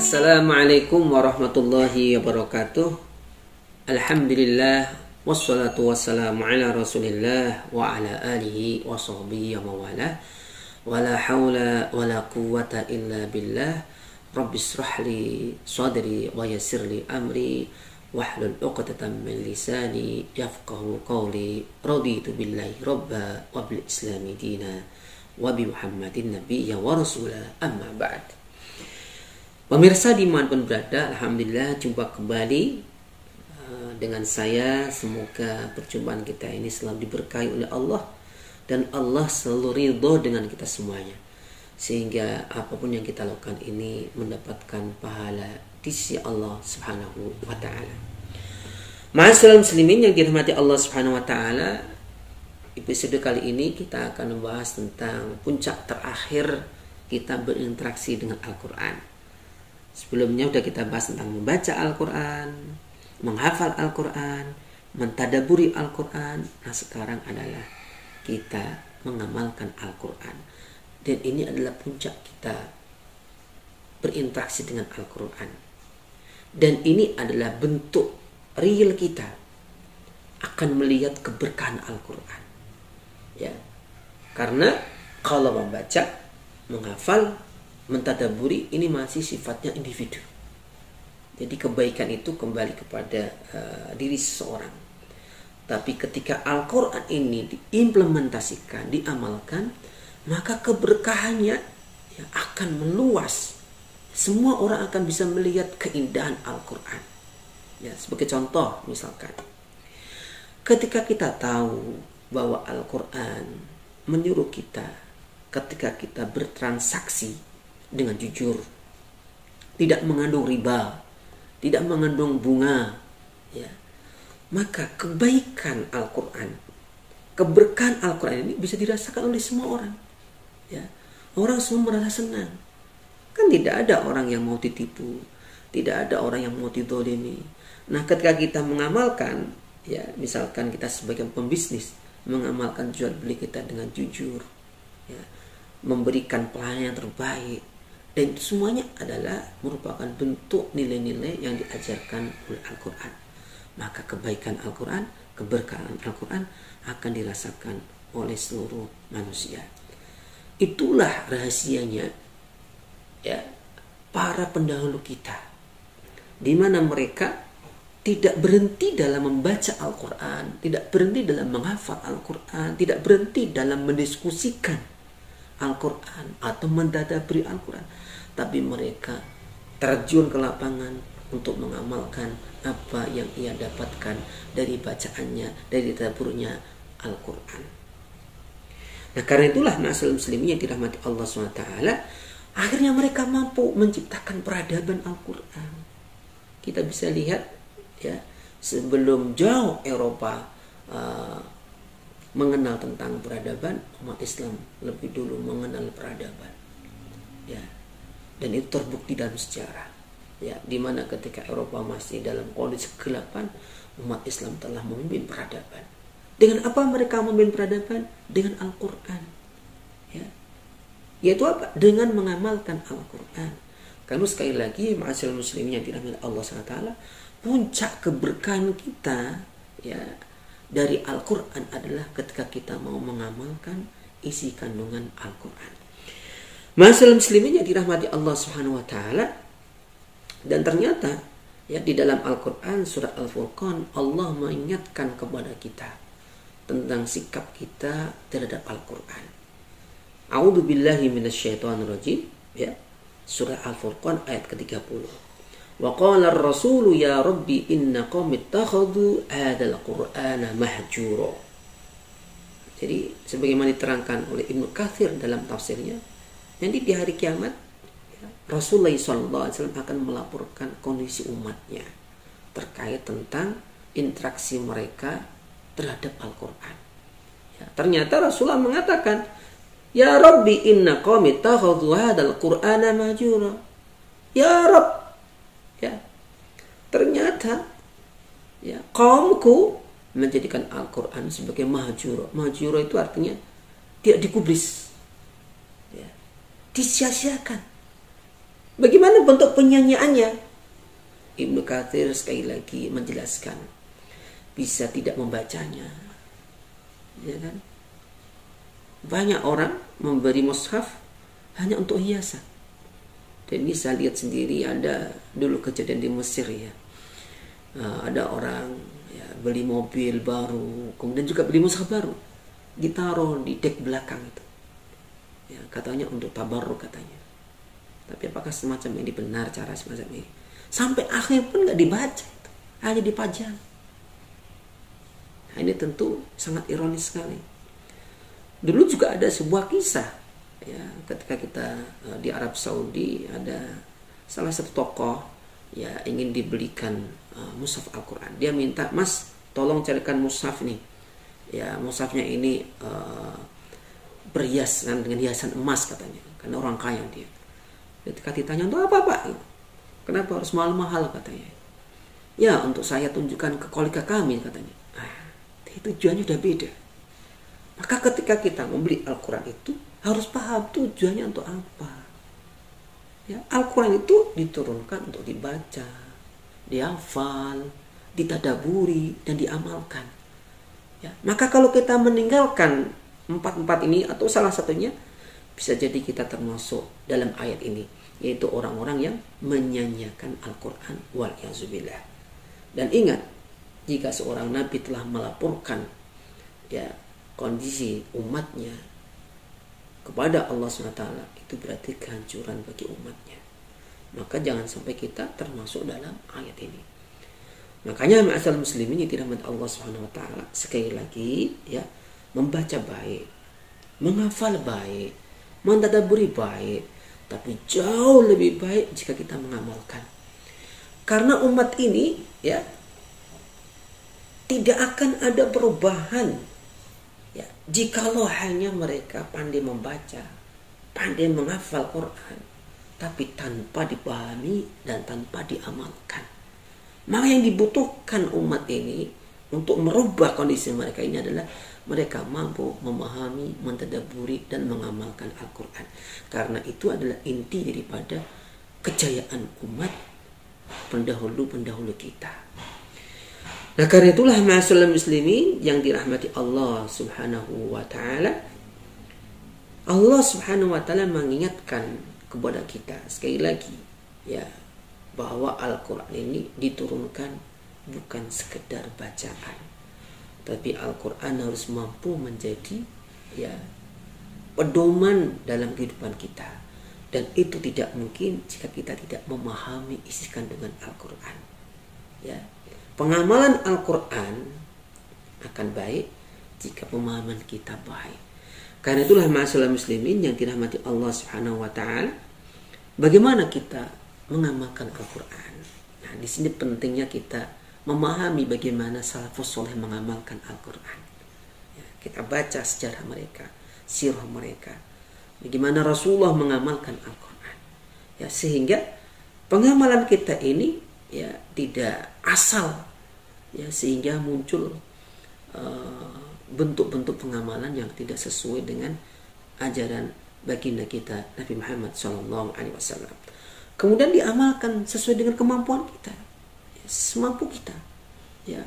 Assalamualaikum warahmatullahi wabarakatuh. Alhamdulillah wassalatu wassalamu ala Rasulillah wa ala alihi wa sahbihi wa mawala. Wala haula wala quwwata illa billah. Rabbis rahli sadri wa yassirli amri wahlul 'uqdatam min lisani yafqahu qawli. Raditu billahi rabba wa bil islami dina wa bi Muhammadin nabiyya wa rasula. Amma ba'd. Pemirsa dimanapun berada, alhamdulillah jumpa kembali dengan saya. Semoga perjumpaan kita ini selalu diberkahi oleh Allah dan Allah selalu ridho dengan kita semuanya, sehingga apapun yang kita lakukan ini mendapatkan pahala di sisi Allah Subhanahu wa taala. Ma'asyiral muslimin yang dirahmati Allah Subhanahu wa taala, episode kali ini kita akan membahas tentang puncak terakhir kita berinteraksi dengan Al-Qur'an. Sebelumnya sudah kita bahas tentang membaca Al-Quran, menghafal Al-Quran, mentadaburi Al-Quran. Nah sekarang adalah kita mengamalkan Al-Quran. Dan ini adalah puncak kita berinteraksi dengan Al-Quran. Dan ini adalah bentuk real kita akan melihat keberkahan Al-Quran. Ya, karena kalau membaca, menghafal, mentadaburi ini masih sifatnya individu. Jadi kebaikan itu kembali kepada diri seseorang. Tapi ketika Al-Quran ini diimplementasikan, diamalkan, maka keberkahannya akan meluas. Semua orang akan bisa melihat keindahan Al-Quran. Ya, sebagai contoh misalkan, ketika kita tahu bahwa Al-Quran menyuruh kita ketika kita bertransaksi dengan jujur, tidak mengandung riba, tidak mengandung bunga, ya, maka kebaikan Al-Quran, keberkahan Al-Quran ini bisa dirasakan oleh semua orang. Ya, orang semua merasa senang. Kan tidak ada orang yang mau ditipu, tidak ada orang yang mau didolimi. Nah, ketika kita mengamalkan, ya, misalkan kita sebagai pembisnis mengamalkan jual beli kita dengan jujur, ya, memberikan pelayanan yang terbaik. Dan itu semuanya adalah merupakan bentuk nilai-nilai yang diajarkan oleh Al-Quran. Maka kebaikan Al-Quran, keberkahan Al-Quran akan dirasakan oleh seluruh manusia. Itulah rahasianya, ya, para pendahulu kita, di mana mereka tidak berhenti dalam membaca Al-Quran, tidak berhenti dalam menghafal Al-Quran, tidak berhenti dalam mendiskusikan Al-Quran atau mentadaburi Al-Quran, tapi mereka terjun ke lapangan untuk mengamalkan apa yang ia dapatkan dari bacaannya, dari tadaburnya Al-Quran. Nah, karena itulah ma'asyiral muslimin yang dirahmati Allah SWT, akhirnya mereka mampu menciptakan peradaban Al-Quran. Kita bisa lihat, ya, sebelum jauh Eropa mengenal tentang peradaban, umat Islam lebih dulu mengenal peradaban, ya, dan itu terbukti dalam sejarah, ya, di mana ketika Eropa masih dalam kondisi kegelapan, umat Islam telah memimpin peradaban. Dengan apa mereka memimpin peradaban? Dengan Al-Quran, ya, yaitu apa? Dengan mengamalkan Al-Quran. Karena sekali lagi, ma'asyiral muslimin yang dirahmati Allah SWT, puncak keberkahan kita, ya, dari Al-Quran adalah ketika kita mau mengamalkan isi kandungan Al-Quran. Ma'asyiral muslimin yang dirahmati Allah Subhanahu wa taala, dan ternyata, ya, di dalam Al-Quran surah Al-Furqan Allah mengingatkan kepada kita tentang sikap kita terhadap Al-Quran. A'udzu billahi minasyaitonir rajim, ya, surah Al-Furqan ayat ke-30. Wa qala ar-rasulu ya rabbi inna qaumi ittakhadhu hadzal qur'ana mahjura. Jadi sebagaimana diterangkan oleh Ibnu Katsir dalam tafsirnya, nanti di hari kiamat, ya, Rasulullah SAW akan melaporkan kondisi umatnya terkait tentang interaksi mereka terhadap Al-Quran. Ya, ternyata Rasulullah mengatakan, ya rabbi inna qaumi ittakhadhu hadzal qur'ana mahjura. Ya Rabb, ya, ternyata, ya, kaumku menjadikan Al-Quran sebagai mahjura. Mahjura itu artinya tidak digubris, ya, disia-siakan. Bagaimana bentuk penyanyiannya? Ibnu Katsir sekali lagi menjelaskan, bisa tidak membacanya, ya kan? Banyak orang memberi mushaf hanya untuk hiasan. Dan ini saya lihat sendiri, ada dulu kejadian di Mesir ya. Ada orang ya, beli mobil baru, kemudian juga beli mushaf baru, ditaruh di dek belakang itu. Ya, katanya untuk tabarruk katanya. Tapi apakah semacam ini benar cara semacam ini? Sampai akhir pun nggak dibaca itu, hanya dipajang. Nah, ini tentu sangat ironis sekali. Dulu juga ada sebuah kisah ya, ketika kita di Arab Saudi, ada salah satu tokoh ya ingin dibelikan mushaf Al-Quran. Dia minta, "Mas, tolong carikan mushaf nih. Ya, mushafnya ini berhias dengan hiasan emas," katanya. Karena orang kaya dia. Ketika ditanya, "Untuk apa, Pak? Kenapa harus mahal-mahal?" katanya. "Ya, untuk saya tunjukkan ke kolega kami," katanya. Tujuannya udah beda. Maka ketika kita membeli Al-Quran itu harus paham tujuannya untuk apa. Ya, Al-Quran itu diturunkan untuk dibaca, dihafal, ditadaburi, dan diamalkan. Ya, maka kalau kita meninggalkan empat ini atau salah satunya, bisa jadi kita termasuk dalam ayat ini, yaitu orang-orang yang menyanyiakan Al-Quran wal-yazubillah. Dan ingat, jika seorang nabi telah melaporkan ya kondisi umatnya kepada Allah SWT, itu berarti kehancuran bagi umatnya. Maka jangan sampai kita termasuk dalam ayat ini. Makanya ma'asal muslimin yang dirahmati Allah SWT, sekali lagi ya, membaca baik, menghafal baik, mentadabburi baik, tapi jauh lebih baik jika kita mengamalkan. Karena umat ini ya tidak akan ada perubahan ya, jikalau hanya mereka pandai membaca, pandai menghafal Quran, tapi tanpa dipahami dan tanpa diamalkan. Maka yang dibutuhkan umat ini untuk merubah kondisi mereka ini adalah mereka mampu memahami, mentadabburi, dan mengamalkan Al-Quran. Karena itu adalah inti daripada kejayaan umat pendahulu-pendahulu kita. Nah, karena itulah ma'asyiral muslimin yang dirahmati Allah Subhanahu wa taala. Allah Subhanahu wa taala mengingatkan kepada kita sekali lagi ya, bahwa Al-Qur'an ini diturunkan bukan sekedar bacaan. Tapi Al-Qur'an harus mampu menjadi ya pedoman dalam kehidupan kita. Dan itu tidak mungkin jika kita tidak memahami isi kandungan Al-Qur'an. Ya. Pengamalan Al-Quran akan baik jika pemahaman kita baik. Karena itulah ma'asyiral muslimin yang dirahmati Allah Subhanahu wa taala, bagaimana kita mengamalkan Al-Quran. Nah, di sini pentingnya kita memahami bagaimana salafus saleh mengamalkan Al-Quran. Ya, kita baca sejarah mereka, sirah mereka, bagaimana Rasulullah mengamalkan Al-Quran. Ya, sehingga pengamalan kita ini ya tidak asal ya, sehingga muncul bentuk-bentuk pengamalan yang tidak sesuai dengan ajaran baginda kita Nabi Muhammad SAW. Kemudian diamalkan sesuai dengan kemampuan kita, ya, semampu kita ya,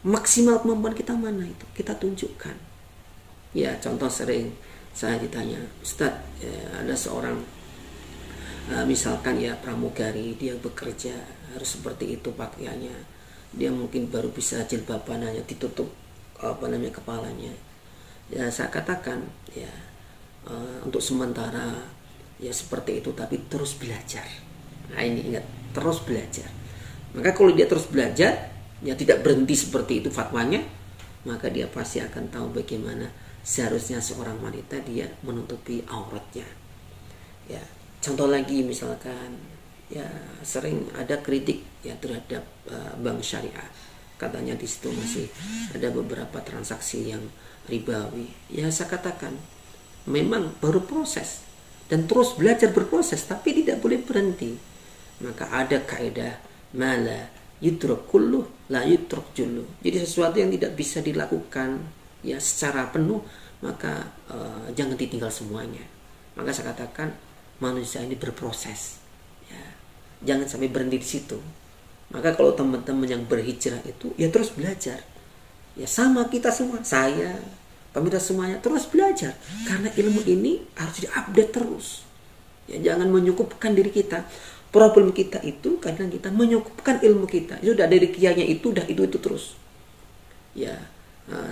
maksimal kemampuan kita mana itu kita tunjukkan. Ya, contoh sering saya ditanya, "Ustaz, ya, ada seorang misalkan ya pramugari, dia bekerja harus seperti itu pakaiannya, dia mungkin baru bisa jilbaban hanya ditutup kepalanya." Ya, saya katakan ya untuk sementara ya seperti itu, tapi terus belajar. Nah, ini ingat, terus belajar. Maka kalau dia terus belajar ya, tidak berhenti seperti itu fatwanya, maka dia pasti akan tahu bagaimana seharusnya seorang wanita dia menutupi auratnya. Ya, contoh lagi misalkan ya sering ada kritik ya terhadap bank syariah. Katanya di situ masih ada beberapa transaksi yang ribawi. Ya, saya katakan memang baru proses dan terus belajar berproses, tapi tidak boleh berhenti. Maka ada kaidah mala yudrak kulluh la yudrak julluh. Jadi sesuatu yang tidak bisa dilakukan ya secara penuh, maka jangan ditinggal semuanya. Maka saya katakan manusia ini berproses. Ya, jangan sampai berhenti di situ. Maka kalau teman-teman yang berhijrah itu ya terus belajar. Ya sama kita semua, saya, pemirsa semuanya terus belajar. Karena ilmu ini harus diupdate terus. Ya, jangan menyukupkan diri kita. Problem kita itu kadang kita menyukupkan ilmu kita. Itu udah dari kiainya itu udah itu terus. Ya,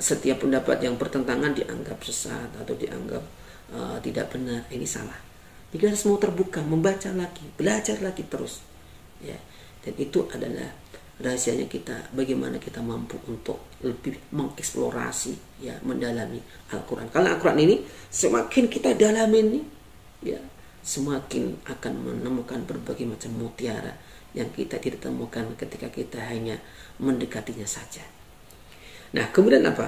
setiap pendapat yang bertentangan dianggap sesat atau dianggap tidak benar, ini salah. Jadi harus mau terbuka, membaca lagi, belajar lagi terus. Ya, dan itu adalah rahasianya kita, bagaimana kita mampu untuk lebih mengeksplorasi, ya, mendalami Al-Quran. Karena Al-Quran ini semakin kita dalami ini, ya, semakin akan menemukan berbagai macam mutiara yang kita tidak temukan ketika kita hanya mendekatinya saja. Nah, kemudian apa?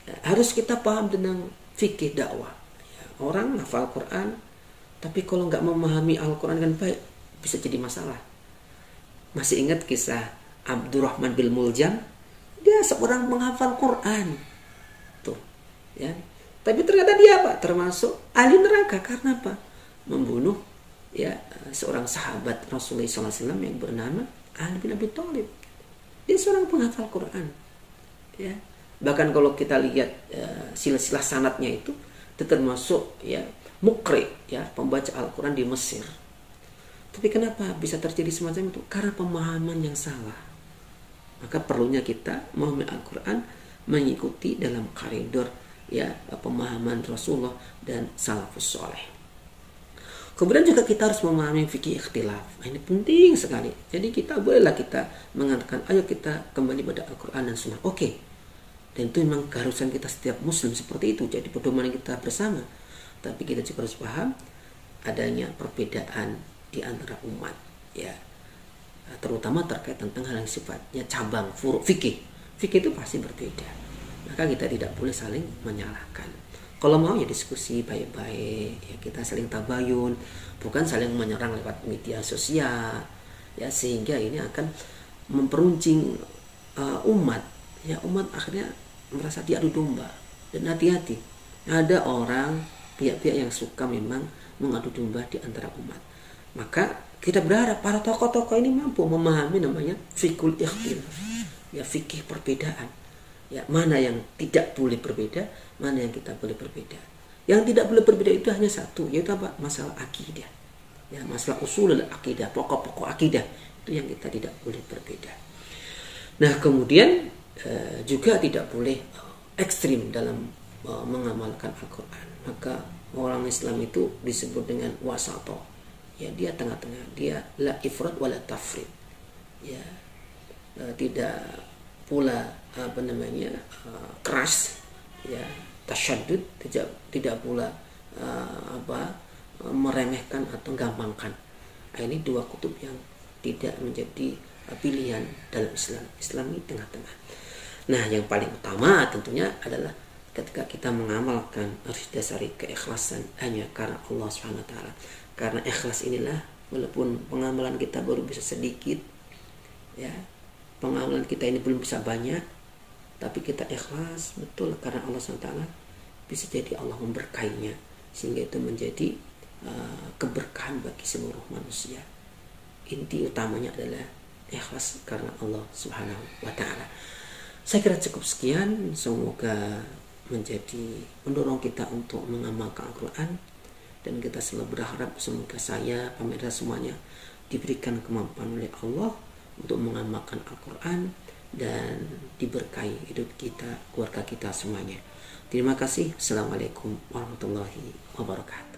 Ya, harus kita paham tentang fikih dakwah. Ya, orang hafal Quran, tapi kalau nggak memahami Al-Quran kan baik, bisa jadi masalah. Masih ingat kisah Abdurrahman bin Muljam? Dia seorang penghafal Quran. Tuh, ya. Tapi ternyata dia apa? Termasuk ahli neraka. Karena apa? Membunuh, ya, seorang sahabat Rasulullah SAW yang bernama Ali bin Abi Thalib. Dia seorang penghafal Quran. Ya. Bahkan kalau kita lihat silsilah sanadnya itu termasuk, ya, Mukri, ya, pembaca Al-Quran di Mesir. Tapi kenapa bisa terjadi semacam itu? Karena pemahaman yang salah. Maka perlunya kita memahami Al-Quran mengikuti dalam koridor, ya, pemahaman Rasulullah dan salafus soleh. Kemudian juga kita harus memahami fikih ikhtilaf. Ini penting sekali. Jadi kita bolehlah kita mengatakan, ayo kita kembali pada Al-Quran dan Sunnah. Oke. Dan itu memang keharusan kita setiap Muslim seperti itu. Jadi pedoman kita bersama. Tapi kita juga harus paham adanya perbedaan di antara umat, ya, terutama terkait tentang hal yang sifatnya cabang furu fikih. Fikih itu pasti berbeda. Maka kita tidak boleh saling menyalahkan. Kalau mau ya diskusi baik-baik, ya, kita saling tabayun, bukan saling menyerang lewat media sosial, ya, sehingga ini akan memperuncing umat. Ya, umat akhirnya merasa diadu domba. Dan hati-hati, ada orang pihak-pihak yang suka memang mengadu domba di antara umat. Maka kita berharap para tokoh-tokoh ini mampu memahami namanya fikul ikhtilaf, ya, fikih perbedaan. Ya, mana yang tidak boleh berbeda, mana yang kita boleh berbeda. Yang tidak boleh berbeda itu hanya satu, yaitu apa? Masalah akidah. Ya, masalah usul akidah, pokok-pokok akidah itu yang kita tidak boleh berbeda. Nah, kemudian juga tidak boleh ekstrim dalam mengamalkan Al-Quran. Maka orang Islam itu disebut dengan wasato. Ya, dia tengah-tengah, dia la ifrat wala tafrid. Ya, tidak pula keras, ya, tasyaddud, tidak pula meremehkan atau gampangkan. Ini dua kutub yang tidak menjadi pilihan dalam Islam. Islam ini tengah-tengah. Nah, yang paling utama tentunya adalah ketika kita mengamalkan harus dasari keikhlasan hanya karena Allah SWT. Karena ikhlas inilah, walaupun pengamalan kita baru bisa sedikit, ya, pengamalan kita ini belum bisa banyak, tapi kita ikhlas betul karena Allah SWT, bisa jadi Allah memberkainya, sehingga itu menjadi keberkahan bagi seluruh manusia. Inti utamanya adalah ikhlas karena Allah Subhanahu wa Ta'ala. Saya kira cukup sekian. Semoga mendorong kita untuk mengamalkan Al-Quran. Dan kita selalu berharap semoga saya, pemirsa semuanya, diberikan kemampuan oleh Allah untuk mengamalkan Al-Quran dan diberkahi hidup kita, keluarga kita semuanya. Terima kasih. Assalamualaikum warahmatullahi wabarakatuh.